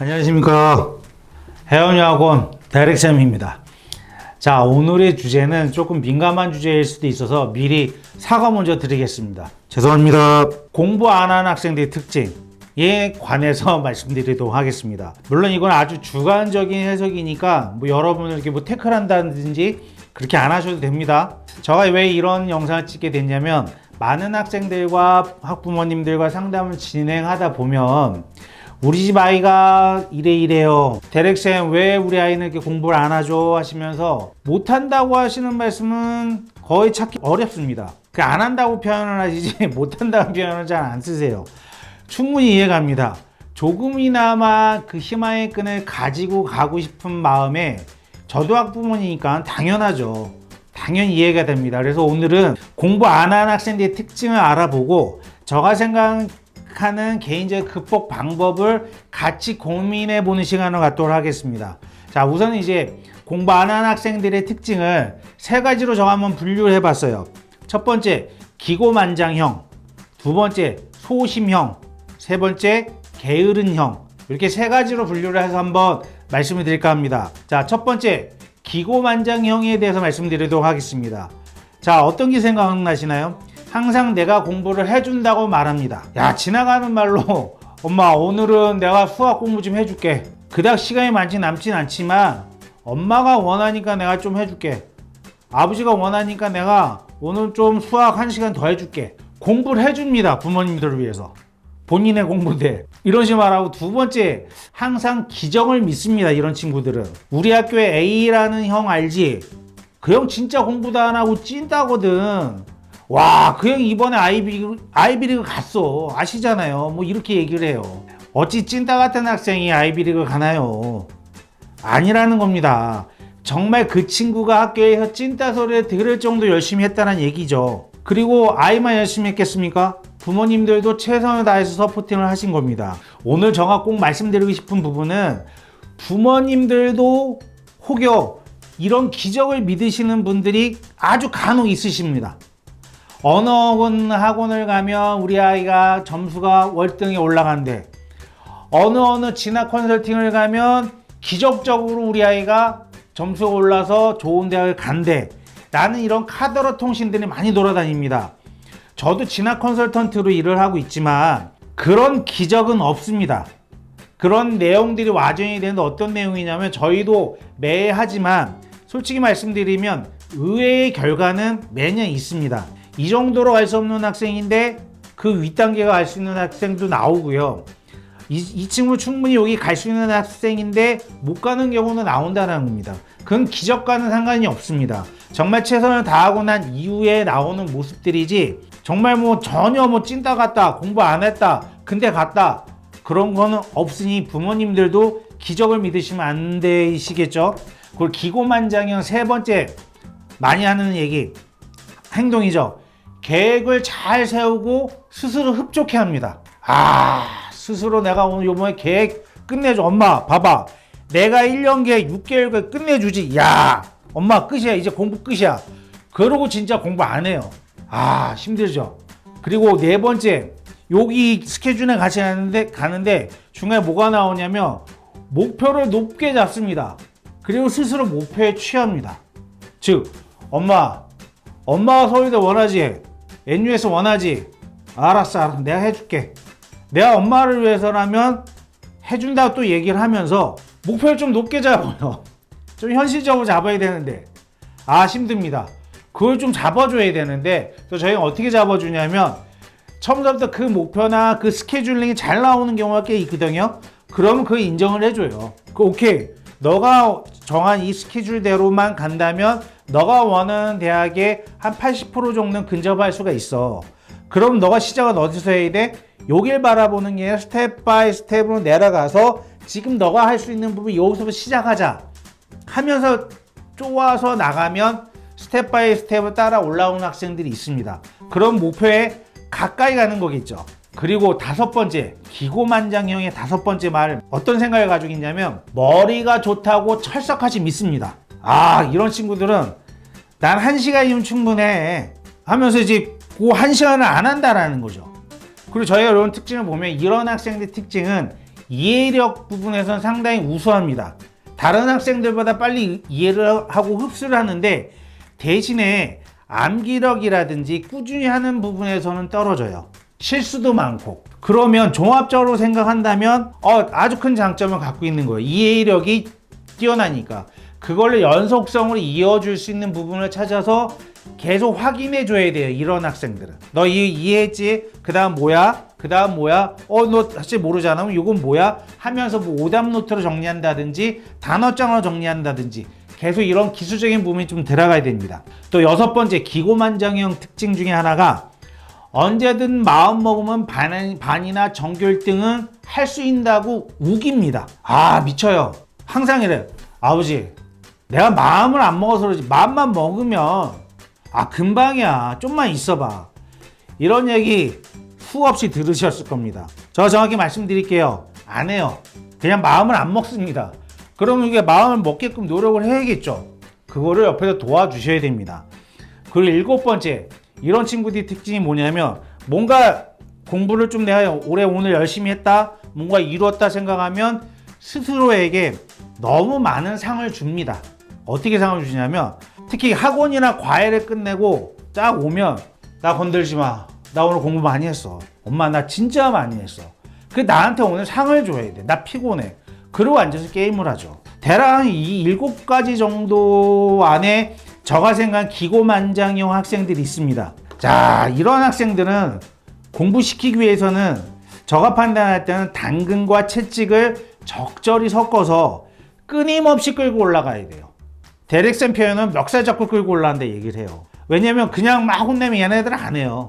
안녕하십니까. 혜원여학원 대렉쌤입니다. 자, 오늘의 주제는 조금 민감한 주제일 수도 있어서 미리 사과 먼저 드리겠습니다. 죄송합니다. 공부 안 하는 학생들의 특징에 관해서 말씀드리도록 하겠습니다. 물론 이건 아주 주관적인 해석이니까 여러분을 이렇게 태클한다든지 그렇게 안 하셔도 됩니다. 제가 왜 이런 영상을 찍게 됐냐면 많은 학생들과 학부모님들과 상담을 진행하다 보면 우리 집 아이가 이래요. 대렉쌤 왜 우리 아이는 이렇게 공부를 안 하죠? 하시면서 못한다고 하시는 말씀은 거의 찾기 어렵습니다. 안 한다고 표현을 하시지 못한다고 표현을 잘 안 쓰세요. 충분히 이해갑니다. 조금이나마 그 희망의 끈을 가지고 가고 싶은 마음에 저도 학부모니까 당연하죠. 당연히 이해가 됩니다. 그래서 오늘은 공부 안 하는 학생들의 특징을 알아보고 제가 생각하는 개인적 극복 방법을 같이 고민해 보는 시간을 갖도록 하겠습니다. 자, 우선 이제 공부 안 하는 학생들의 특징을 세 가지로 제가 한번 분류를 해봤어요. 첫 번째, 기고만장형. 두 번째, 소심형. 세 번째, 게으른형. 이렇게 세 가지로 분류를 해서 한번 말씀을 드릴까 합니다. 자, 첫 번째, 기고만장형에 대해서 말씀드리도록 하겠습니다. 자, 어떤 게 생각나시나요? 항상 내가 공부를 해준다고 말합니다. 야, 지나가는 말로 엄마 오늘은 내가 수학 공부 좀 해줄게. 그닥 시간이 남진 않지만 엄마가 원하니까 내가 좀 해줄게. 아버지가 원하니까 내가 오늘 좀 수학 1시간 더 해줄게. 공부를 해줍니다. 부모님들을 위해서. 본인의 공부인데 이런 식으로 말하고, 두 번째, 항상 기적을 믿습니다. 이런 친구들은 우리 학교에 A라는 형 알지? 그 형 진짜 공부도 안 하고 찐따거든. 와, 그 형 이번에 아이비리그 갔어. 아시잖아요. 이렇게 얘기를 해요. 어찌 찐따 같은 학생이 아이비리그 가나요? 아니라는 겁니다. 정말 그 친구가 학교에서 찐따 소리를 들을 정도 열심히 했다는 얘기죠. 그리고 아이만 열심히 했겠습니까? 부모님들도 최선을 다해서 서포팅을 하신 겁니다. 오늘 제가 꼭 말씀드리고 싶은 부분은 부모님들도 혹여 이런 기적을 믿으시는 분들이 아주 간혹 있으십니다. 어느 학원을 가면 우리 아이가 점수가 월등히 올라간대. 어느 진학 컨설팅을 가면 기적적으로 우리 아이가 점수가 올라서 좋은 대학을 간대. 라는 이런 카더러 통신들이 많이 돌아다닙니다. 저도 진학 컨설턴트로 일을 하고 있지만 그런 기적은 없습니다. 그런 내용들이 와전이 되는데 어떤 내용이냐면, 저희도 매해 하지만 솔직히 말씀드리면 의외의 결과는 매년 있습니다. 이 정도로 갈 수 없는 학생인데 그 윗단계가 갈 수 있는 학생도 나오고요. 이 친구 충분히 여기 갈 수 있는 학생인데 못 가는 경우는 나온다는 겁니다. 그건 기적과는 상관이 없습니다. 정말 최선을 다하고 난 이후에 나오는 모습들이지, 정말 전혀 찐따 같다, 공부 안 했다, 근데 갔다, 그런 거는 없으니 부모님들도 기적을 믿으시면 안 되시겠죠. 그리고 기고만장형 세 번째 많이 하는 얘기, 행동이죠. 계획을 잘 세우고 스스로 흡족해 합니다. 스스로 내가 오늘 요번에 계획 끝내줘. 엄마 봐봐, 내가 1년 계획 6개월 끝내주지. 야, 엄마 끝이야. 이제 공부 끝이야. 그러고 진짜 공부 안 해요. 힘들죠. 그리고 네 번째, 여기 스케줄에 같이 가는데 중간에 뭐가 나오냐면 목표를 높게 잡습니다. 그리고 스스로 목표에 취합니다. 즉, 엄마가 서울대 원하지? NUS 원하지? 알았어. 내가 해줄게. 내가 엄마를 위해서라면 해준다고 또 얘기를 하면서 목표를 좀 높게 잡아요. 좀 현실적으로 잡아야 되는데 힘듭니다. 그걸 좀 잡아줘야 되는데, 또 저희가 어떻게 잡아주냐면 처음부터 그 목표나 그 스케줄링이 잘 나오는 경우가 꽤 있거든요. 그러면 그 인정을 해줘요. 오케이, 너가 정한 이 스케줄대로만 간다면 너가 원하는 대학에 한 80% 정도는 근접할 수가 있어. 그럼 너가 시작은 어디서 해야 돼? 여길 바라보는 게 스텝 바이 스텝으로 내려가서 지금 너가 할 수 있는 부분 여기서부터 시작하자 하면서 쪼아서 나가면 스텝 바이 스텝을 따라 올라오는 학생들이 있습니다. 그런 목표에 가까이 가는 거겠죠. 그리고 다섯 번째, 기고만장형의 다섯 번째 말, 어떤 생각을 가지고 있냐면 머리가 좋다고 철석같이 믿습니다. 이런 친구들은 난 1시간이면 충분해 하면서 이제 그 1시간을 안 한다라는 거죠. 그리고 저희가 이런 특징을 보면 이런 학생들의 특징은 이해력 부분에서는 상당히 우수합니다. 다른 학생들보다 빨리 이해를 하고 흡수를 하는데 대신에 암기력이라든지 꾸준히 하는 부분에서는 떨어져요. 실수도 많고. 그러면 종합적으로 생각한다면 아주 큰 장점을 갖고 있는 거예요. 이해력이 뛰어나니까. 그걸로 연속성으로 이어줄 수 있는 부분을 찾아서 계속 확인해 줘야 돼요. 이런 학생들은. 너 이해했지? 그 다음 뭐야? 그 다음 뭐야? 너 사실 모르잖아. 이건 뭐야? 하면서 뭐 오답 노트로 정리한다든지 단어장으로 정리한다든지 계속 이런 기술적인 부분이 좀 들어가야 됩니다. 또 6번째 기고만장형 특징 중에 하나가 언제든 마음 먹으면 반이나 전교 1등은 할 수 있다고 우깁니다. 미쳐요. 항상 이래요. 아버지, 내가 마음을 안 먹어서 그러지. 마음만 먹으면 금방이야. 좀만 있어봐. 이런 얘기 수없이 들으셨을 겁니다. 저 정확히 말씀드릴게요. 안 해요. 그냥 마음을 안 먹습니다. 그러면 이게 마음을 먹게끔 노력을 해야겠죠. 그거를 옆에서 도와주셔야 됩니다. 그리고 7번째, 이런 친구들의 특징이 뭐냐면 뭔가 공부를 좀 내가 오늘 열심히 했다, 뭔가 이루었다 생각하면 스스로에게 너무 많은 상을 줍니다. 어떻게 상을 주냐면 특히 학원이나 과외를 끝내고 딱 오면 나 건들지 마. 나 오늘 공부 많이 했어. 엄마 나 진짜 많이 했어. 그 나한테 오늘 상을 줘야 돼. 나 피곤해. 그러고 앉아서 게임을 하죠. 대략 이 7가지 정도 안에 저가 생각한 기고만장형 학생들이 있습니다. 자, 이런 학생들은 공부시키기 위해서는 저가 판단할 때는 당근과 채찍을 적절히 섞어서 끊임없이 끌고 올라가야 돼요. 대릭센 표현은 멱살 잡고 끌고 올라간다 얘기를 해요. 왜냐면 그냥 막 혼내면 얘네들은 안 해요.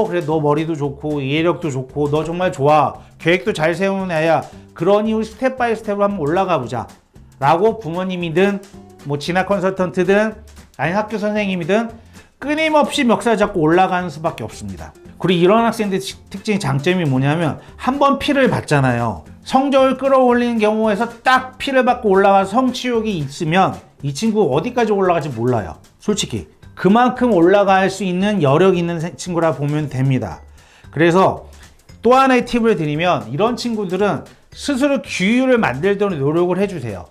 그래 너 머리도 좋고 이해력도 좋고 너 정말 좋아. 계획도 잘 세우는 애야. 그런 이후 스텝 바이 스텝으로 한번 올라가 보자 라고 부모님이든 뭐 진학 컨설턴트든 아니 학교 선생님이든 끊임없이 멱살 잡고 올라가는 수밖에 없습니다. 그리고 이런 학생들의 특징 장점이 뭐냐면 한번 피를 받잖아요. 성적을 끌어올리는 경우에서 딱 피를 받고 올라가서 성취욕이 있으면 이 친구 어디까지 올라갈지 몰라요. 솔직히 그만큼 올라갈 수 있는 여력 있는 친구라 보면 됩니다. 그래서 또 하나의 팁을 드리면 이런 친구들은 스스로 규율을 만들도록 노력을 해주세요.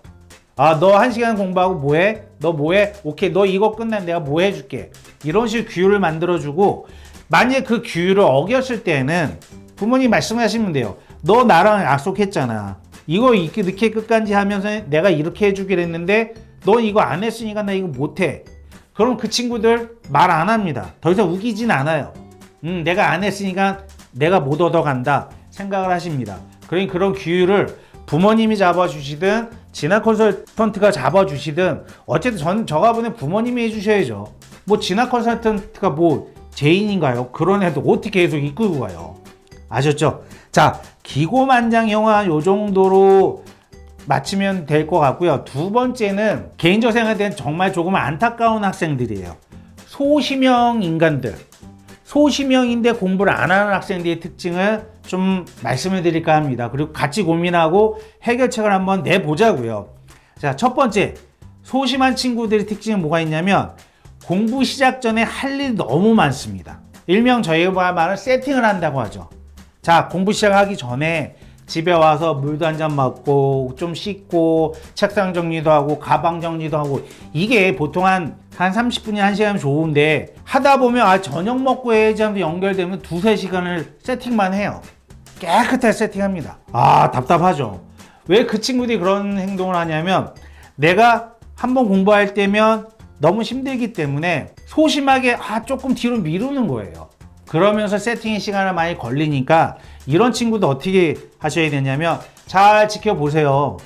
너 1시간 공부하고 뭐해? 너 뭐해? 오케이, 너 이거 끝나면 내가 뭐 해줄게. 이런 식으로 규율을 만들어주고 만약에 그 규율을 어겼을 때는 부모님 말씀하시면 돼요. 너 나랑 약속했잖아. 이거 늦게 끝까지 하면서 내가 이렇게 해주기로 했는데 너 이거 안 했으니까 나 이거 못해. 그럼 그 친구들 말 안 합니다. 더 이상 우기진 않아요. 내가 안 했으니까 내가 못 얻어간다 생각을 하십니다. 그러니 그런 규율을 부모님이 잡아주시든 진학 컨설턴트가 잡아주시든 어쨌든 저가 보는 부모님이 해주셔야죠. 뭐 진학 컨설턴트가 뭐 죄인인가요? 그런 애도 어떻게 계속 이끌고 가요? 아셨죠? 자, 기고만장형은 요 정도로 맞추면 될 것 같고요. 2번째는 개인적 생각에 대한 정말 조금 안타까운 학생들이에요. 소심형 인간들. 소심형인데 공부를 안 하는 학생들의 특징을 좀 말씀을 드릴까 합니다. 그리고 같이 고민하고 해결책을 한번 내보자고요. 자, 첫 번째, 소심한 친구들의 특징은 뭐가 있냐면 공부 시작 전에 할 일이 너무 많습니다. 일명 저희가 말하는 세팅을 한다고 하죠. 자, 공부 시작하기 전에 집에 와서 물도 한 잔 먹고 좀 씻고 책상 정리도 하고 가방 정리도 하고 이게 보통 한 30분이 1시간이면 좋은데 하다 보면 저녁 먹고 해야지 하면서 연결되면 2-3시간을 세팅만 해요. 깨끗하게 세팅합니다. 답답하죠. 왜 그 친구들이 그런 행동을 하냐면 내가 한번 공부할 때면 너무 힘들기 때문에 소심하게 조금 뒤로 미루는 거예요. 그러면서 세팅의 시간을 많이 걸리니까 이런 친구도 어떻게 하셔야 되냐면 잘 지켜보세요.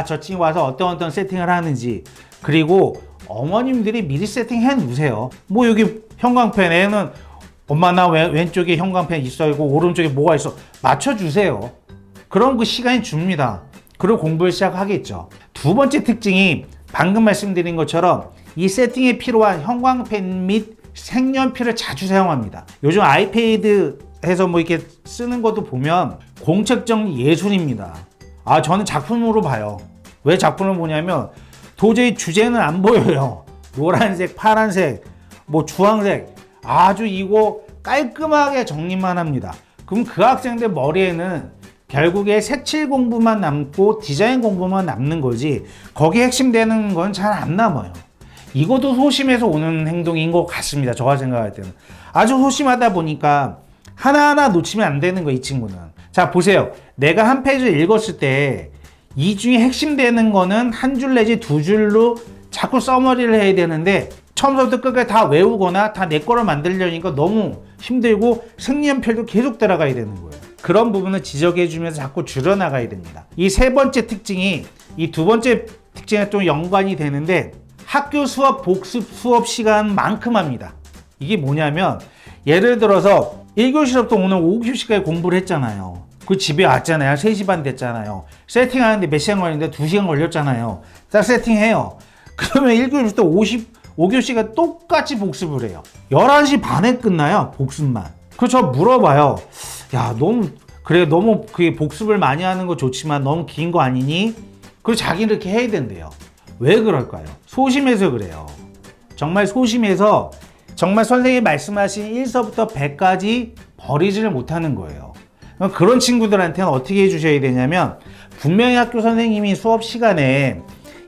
저 친구 와서 어떤 세팅을 하는지. 그리고 어머님들이 미리 세팅해 놓으세요. 뭐 여기 형광펜에는 엄마 나 왼쪽에 형광펜 있어 있고 오른쪽에 뭐가 있어 맞춰주세요. 그럼 그 시간이 줍니다. 그리고 공부를 시작하겠죠. 2번째 특징이 방금 말씀드린 것처럼 이 세팅에 필요한 형광펜 및 색연필을 자주 사용합니다. 요즘 아이패드 해서 뭐 이렇게 쓰는 것도 보면 공책 정리 예술입니다. 저는 작품으로 봐요. 왜 작품을 보냐면 도저히 주제는 안 보여요. 노란색, 파란색, 뭐 주황색 아주 이거 깔끔하게 정리만 합니다. 그럼 그 학생들 머리에는 결국에 색칠 공부만 남고 디자인 공부만 남는 거지 거기에 핵심되는 건 잘 안 남아요. 이것도 소심해서 오는 행동인 것 같습니다. 제가 생각할 때는. 아주 소심하다 보니까 하나하나 놓치면 안 되는 거, 이 친구는. 자, 보세요. 내가 한 페이지를 읽었을 때 이 중에 핵심되는 거는 한 줄 내지 두 줄로 자꾸 써머리를 해야 되는데 처음부터 끝까지 다 외우거나 다 내 거로 만들려니까 너무 힘들고 생년필도 계속 따라가야 되는 거예요. 그런 부분을 지적해 주면서 자꾸 줄여나가야 됩니다. 이 세 번째 특징이 이 두 번째 특징에 좀 연관이 되는데 학교 수업 복습 수업 시간만큼 합니다. 이게 뭐냐면 예를 들어서 1교시부터 오늘 5교시까지 공부를 했잖아요. 그 집에 왔잖아요. 3시 반 됐잖아요. 세팅하는데 몇 시간 걸리는데 2시간 걸렸잖아요. 딱 세팅해요. 그러면 1교시부터 5교시가 똑같이 복습을 해요. 11시 반에 끝나요. 복습만. 그래서 저 물어봐요. 야, 너무 그게 복습을 많이 하는 거 좋지만 너무 긴 거 아니니? 그리고 자기는 이렇게 해야 된대요. 왜 그럴까요? 소심해서 그래요. 정말 소심해서 정말 선생님이 말씀하신 1서부터 100까지 버리지를 못하는 거예요. 그런 친구들한테는 어떻게 해주셔야 되냐면 분명히 학교 선생님이 수업 시간에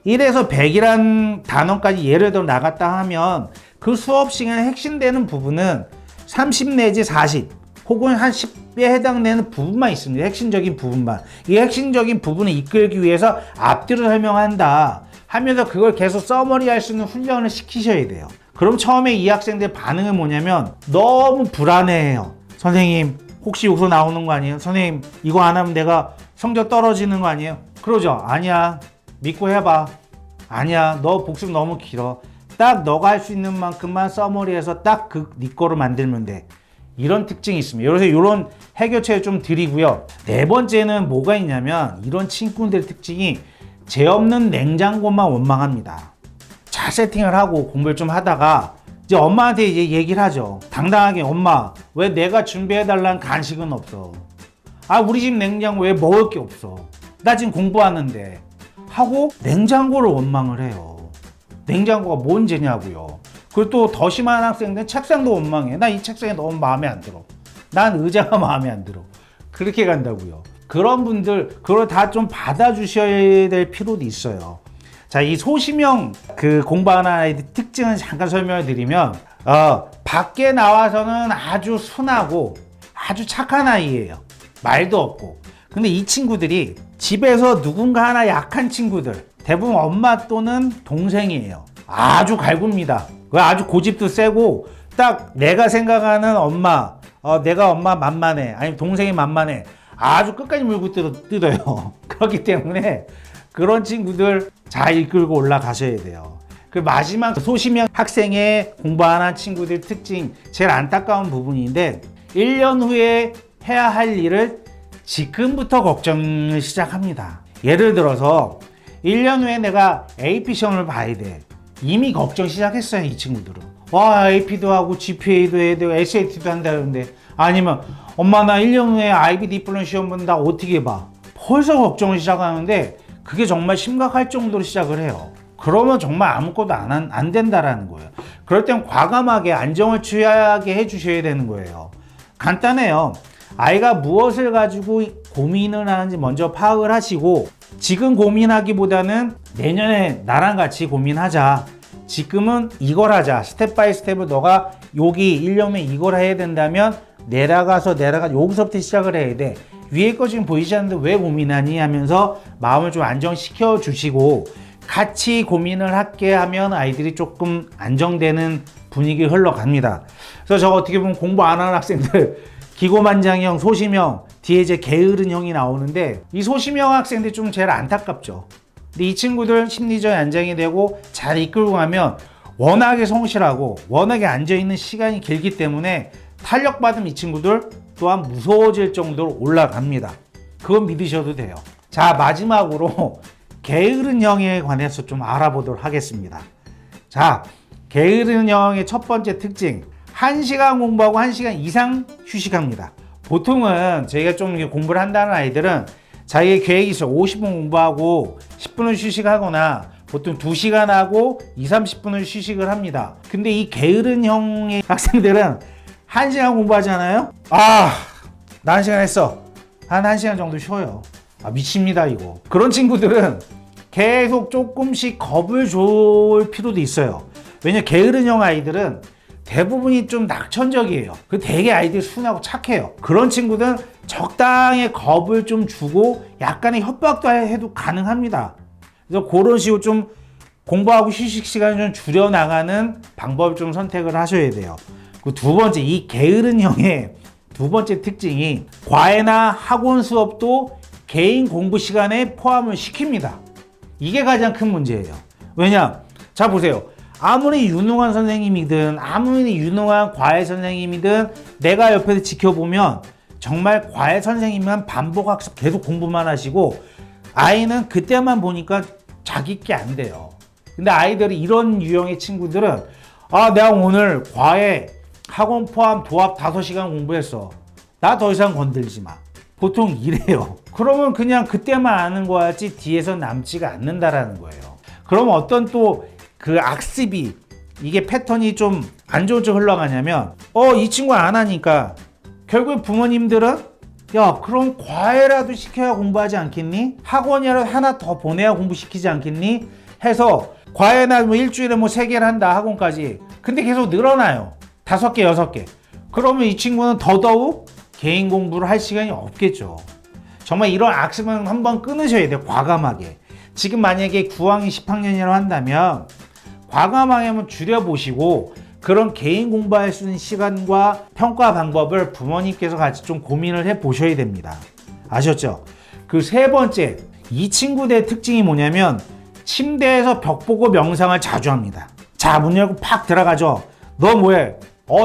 1에서 100이란 단원까지 예를 들어 나갔다 하면 그 수업 시간에 핵심되는 부분은 30 내지 40 혹은 한 10에 해당되는 부분만 있습니다. 핵심적인 부분만. 이 핵심적인 부분을 이끌기 위해서 앞뒤로 설명한다 하면서 그걸 계속 써머리 할 수 있는 훈련을 시키셔야 돼요. 그럼 처음에 이 학생들 반응은 뭐냐면 너무 불안해해요. 선생님 혹시 여기서 나오는 거 아니에요? 선생님 이거 안 하면 내가 성적 떨어지는 거 아니에요? 그러죠. 아니야, 믿고 해봐. 아니야, 너 복습 너무 길어. 딱 너가 할 수 있는 만큼만 써머리해서 딱 네 거로 만들면 돼. 이런 특징이 있습니다. 그래서 이런 해결책을 좀 드리고요. 네 번째는 뭐가 있냐면 이런 친구들의 특징이 죄 없는 냉장고만 원망합니다. 잘 세팅을 하고 공부를 좀 하다가 이제 엄마한테 이제 얘기를 하죠. 당당하게, 엄마 왜 내가 준비해달라는 간식은 없어? 아, 우리 집 냉장고 왜 먹을 게 없어? 나 지금 공부하는데 하고 냉장고를 원망을 해요. 냉장고가 뭔 죄냐고요. 그리고 또 더 심한 학생들은 책상도 원망해. 나 이 책상이 너무 마음에 안 들어. 난 의자가 마음에 안 들어. 그렇게 간다고요. 그런 분들 그걸 다 좀 받아주셔야 될 필요도 있어요. 자, 이 소심형 공부하는 아이들 특징을 잠깐 설명을 드리면 밖에 나와서는 아주 순하고 아주 착한 아이예요. 말도 없고. 근데 이 친구들이 집에서 누군가 하나 약한 친구들 대부분 엄마 또는 동생이에요. 아주 갈굽니다. 아주 고집도 세고 딱 내가 생각하는 엄마 내가 엄마 만만해 아니면 동생이 만만해 아주 끝까지 물고 뜯어요. 그렇기 때문에 그런 친구들 잘 이끌고 올라가셔야 돼요. 그 마지막 소심형 학생의 공부하는 친구들 특징 제일 안타까운 부분인데 1년 후에 해야 할 일을 지금부터 걱정을 시작합니다. 예를 들어서 1년 후에 내가 AP 시험을 봐야 돼. 이미 걱정 시작했어요. 이 친구들은. 와, AP도 하고 GPA도 해야 되고 SAT도 한다는데 아니면 엄마 나 1년 후에 IB 디플롬 시험 본다 어떻게 봐? 벌써 걱정을 시작하는데 그게 정말 심각할 정도로 시작을 해요. 그러면 정말 아무것도 안 된다라는 거예요. 그럴 땐 과감하게 안정을 취하게 해주셔야 되는 거예요. 간단해요. 아이가 무엇을 가지고 고민을 하는지 먼저 파악을 하시고 지금 고민하기보다는 내년에 나랑 같이 고민하자. 지금은 이걸 하자. 스텝 바이 스텝을 너가 여기 1년에 이걸 해야 된다면 내려가서 여기서부터 시작을 해야 돼. 위에 거 지금 보이지 않는데 왜 고민하니 하면서 마음을 좀 안정시켜 주시고 같이 고민을 하게 하면 아이들이 조금 안정되는 분위기 흘러갑니다. 그래서 저 어떻게 보면 공부 안 하는 학생들 기고만장형, 소심형, 뒤에 이제 게으른 형이 나오는데 이 소심형 학생들이 좀 제일 안타깝죠. 근데 이 친구들 심리적인 안정이 되고 잘 이끌고 가면 워낙에 성실하고 워낙에 앉아있는 시간이 길기 때문에 탄력받은 이 친구들 또한 무서워질 정도로 올라갑니다. 그건 믿으셔도 돼요. 자, 마지막으로 게으른 형에 관해서 좀 알아보도록 하겠습니다. 자, 게으른 형의 첫 번째 특징 1시간 공부하고 1시간 이상 휴식합니다. 보통은 저희가 좀 공부를 한다는 아이들은 자기의 계획이 있어 50분 공부하고 10분을 휴식하거나 보통 2시간 하고 20-30분을 휴식을 합니다. 근데 이 게으른 형의 학생들은 1시간 공부하잖아요. 나 1시간 했어. 한 1시간 정도 쉬어요. 미칩니다 이거. 그런 친구들은 계속 조금씩 겁을 줄 필요도 있어요. 왜냐 게으른형 아이들은 대부분이 좀 낙천적이에요. 그 되게 아이들이 순하고 착해요. 그런 친구들은 적당히 겁을 좀 주고 약간의 협박도 해도 가능합니다. 그래서 그런 식으로 좀 공부하고 휴식 시간을 좀 줄여나가는 방법을 좀 선택을 하셔야 돼요. 그 두 번째, 이 게으른형의 두 번째 특징이 과외나 학원 수업도 개인 공부 시간에 포함을 시킵니다. 이게 가장 큰 문제예요. 왜냐? 자 보세요. 아무리 유능한 선생님이든 아무리 유능한 과외 선생님이든 내가 옆에서 지켜보면 정말 과외 선생님만 반복학습 계속 공부만 하시고 아이는 그때만 보니까 자기 게 안 돼요. 근데 아이들이 이런 유형의 친구들은 내가 오늘 과외 학원 포함 도합 5시간 공부했어. 나 더 이상 건들지 마. 보통 이래요. 그러면 그냥 그때만 아는 거야지 뒤에서 남지가 않는다라는 거예요. 그러면 어떤 또 그 악습이 이게 패턴이 좀 안 좋은 쪽 흘러가냐면 이 친구가 안 하니까 결국 부모님들은 야 그럼 과외라도 시켜야 공부하지 않겠니? 학원이라도 하나 더 보내야 공부시키지 않겠니? 해서 과외나 뭐 일주일에 뭐 3개를 한다 학원까지. 근데 계속 늘어나요. 5개 6개. 그러면 이 친구는 더더욱 개인 공부를 할 시간이 없겠죠. 정말 이런 악습은 한번 끊으셔야 돼요. 과감하게. 지금 만약에 9학년 10학년이라고 한다면 과감하게 한번 줄여보시고 그런 개인 공부할 수 있는 시간과 평가 방법을 부모님께서 같이 좀 고민을 해 보셔야 됩니다. 아셨죠? 그 세 번째, 이 친구들의 특징이 뭐냐면 침대에서 벽 보고 명상을 자주 합니다. 자, 문 열고 팍 들어가죠. 너 뭐해?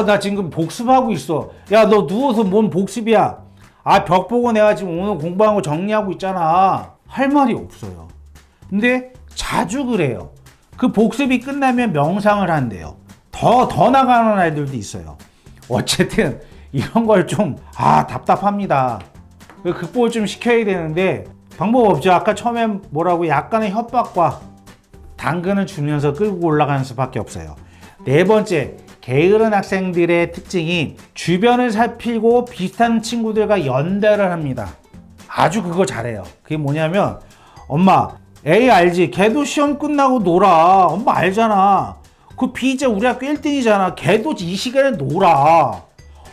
나 지금 복습하고 있어. 야, 너 누워서 뭔 복습이야? 벽 보고 내가 지금 오늘 공부한 거 정리하고 있잖아. 할 말이 없어요. 근데 자주 그래요. 그 복습이 끝나면 명상을 한대요. 더 나가는 아이들도 있어요. 어쨌든 이런 걸 좀 답답합니다. 극복을 좀 시켜야 되는데 방법 없죠. 아까 처음에 뭐라고 약간의 협박과 당근을 주면서 끌고 올라가는 수밖에 없어요. 네 번째, 게으른 학생들의 특징이 주변을 살피고 비슷한 친구들과 연대를 합니다. 아주 그거 잘해요. 그게 뭐냐면 엄마 에이 알지? 걔도 시험 끝나고 놀아. 엄마 알잖아. 그 비제 우리 학교 1등이잖아. 걔도 이 시간에 놀아.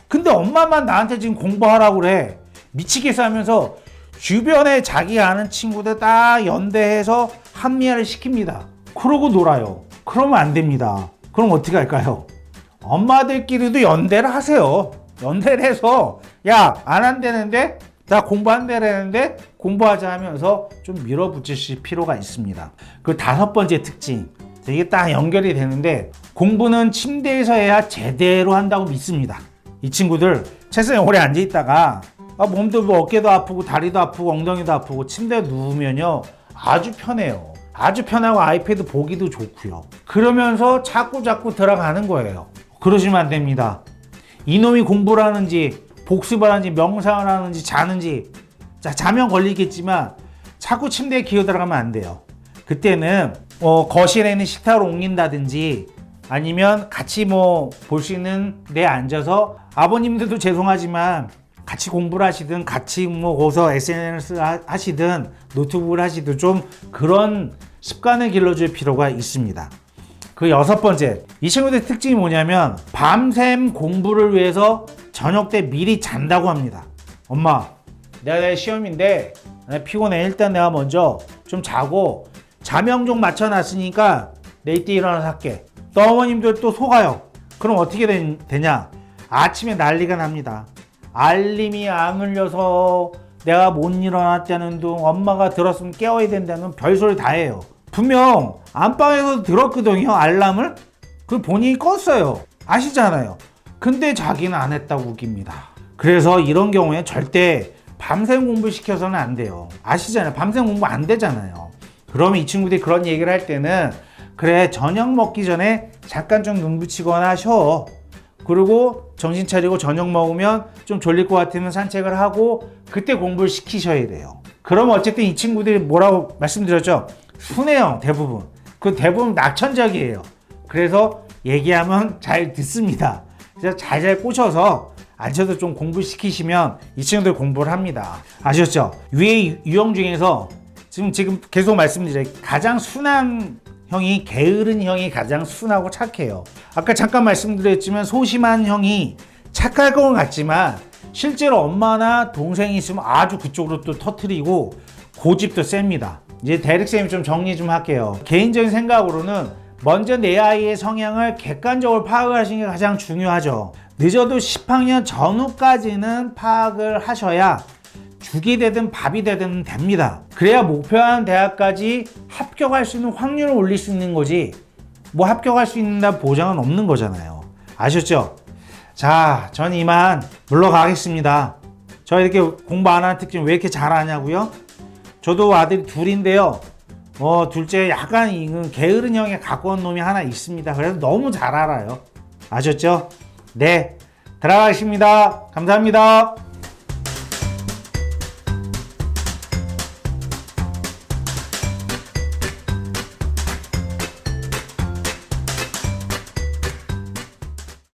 근데 엄마만 나한테 지금 공부하라고 그래. 미치겠어 하면서 주변에 자기가 아는 친구들 딱 연대해서 합리화를 시킵니다. 그러고 놀아요. 그러면 안 됩니다. 그럼 어떻게 할까요? 엄마들끼리도 연대를 하세요. 연대를 해서 야, 안 한다는데? 나 공부한다는데? 공부하자 하면서 좀 밀어붙이실 필요가 있습니다. 그 5번째 특징. 이게 딱 연결이 되는데 공부는 침대에서 해야 제대로 한다고 믿습니다. 이 친구들 책상에 오래 앉아있다가 몸도 뭐 어깨도 아프고 다리도 아프고 엉덩이도 아프고 침대에 누우면요 아주 편해요. 아주 편하고 아이패드 보기도 좋고요. 그러면서 자꾸 들어가는 거예요. 그러시면 안 됩니다. 이놈이 공부를 하는지 복습을 하는지 명상을 하는지 자는지 자면 걸리겠지만 자꾸 침대에 기어 들어가면 안 돼요. 그때는 거실에 있는 식탁을 옮긴다든지 아니면 같이 볼 수 있는 데 앉아서 아버님들도 죄송하지만 같이 공부를 하시든 같이 거기서 SNS 하시든 노트북을 하시든 좀 그런 습관을 길러줄 필요가 있습니다. 그 6번째, 이 친구들의 특징이 뭐냐면 밤샘 공부를 위해서 저녁 때 미리 잔다고 합니다. 엄마, 내가 시험인데 피곤해. 일단 내가 먼저 좀 자고 자명종 맞춰놨으니까 내일 때 일어나서 할게. 또 어머님들 또 속아요. 그럼 어떻게 되냐? 아침에 난리가 납니다. 알림이 안 울려서 내가 못 일어났다는 둥 엄마가 들었으면 깨워야 된다는 별소리 다 해요. 분명 안방에서 들었거든요. 알람을. 그 본인이 껐어요. 아시잖아요. 근데 자기는 안 했다고 웃깁니다. 그래서 이런 경우에 절대 밤샘 공부 시켜서는 안 돼요. 아시잖아요. 밤샘 공부 안 되잖아요. 그러면 이 친구들이 그런 얘기를 할 때는 그래 저녁 먹기 전에 잠깐 좀 눈 붙이거나 쉬어. 그리고 정신 차리고 저녁 먹으면 좀 졸릴 것 같으면 산책을 하고 그때 공부를 시키셔야 돼요. 그러면 어쨌든 이 친구들이 뭐라고 말씀드렸죠? 순해요. 대부분. 그 대부분 낙천적이에요. 그래서 얘기하면 잘 듣습니다. 그래서 잘 꼬셔서 앉혀서 좀 공부시키시면 이 친구들 공부를 합니다. 아셨죠? 위에 유형 중에서 지금 계속 말씀드려요. 가장 순한 형이, 게으른 형이 가장 순하고 착해요. 아까 잠깐 말씀드렸지만 소심한 형이 착할 것 같지만 실제로 엄마나 동생이 있으면 아주 그쪽으로 또 터트리고 고집도 셉니다. 이제 대릭쌤이 좀 정리 좀 할게요. 개인적인 생각으로는 먼저 내 아이의 성향을 객관적으로 파악하시는 게 가장 중요하죠. 늦어도 10학년 전후까지는 파악을 하셔야 죽이 되든 밥이 되든 됩니다. 그래야 목표한 대학까지 합격할 수 있는 확률을 올릴 수 있는 거지, 뭐 합격할 수 있는 보장은 없는 거잖아요. 아셨죠? 자, 전 이만 물러가겠습니다. 저 이렇게 공부 안 하는 특징 왜 이렇게 잘하냐고요? 저도 아들이 둘인데요. 둘째 약간 게으른 형에 가까운 놈이 하나 있습니다. 그래서 너무 잘 알아요. 아셨죠? 네, 들어가겠습니다. 감사합니다.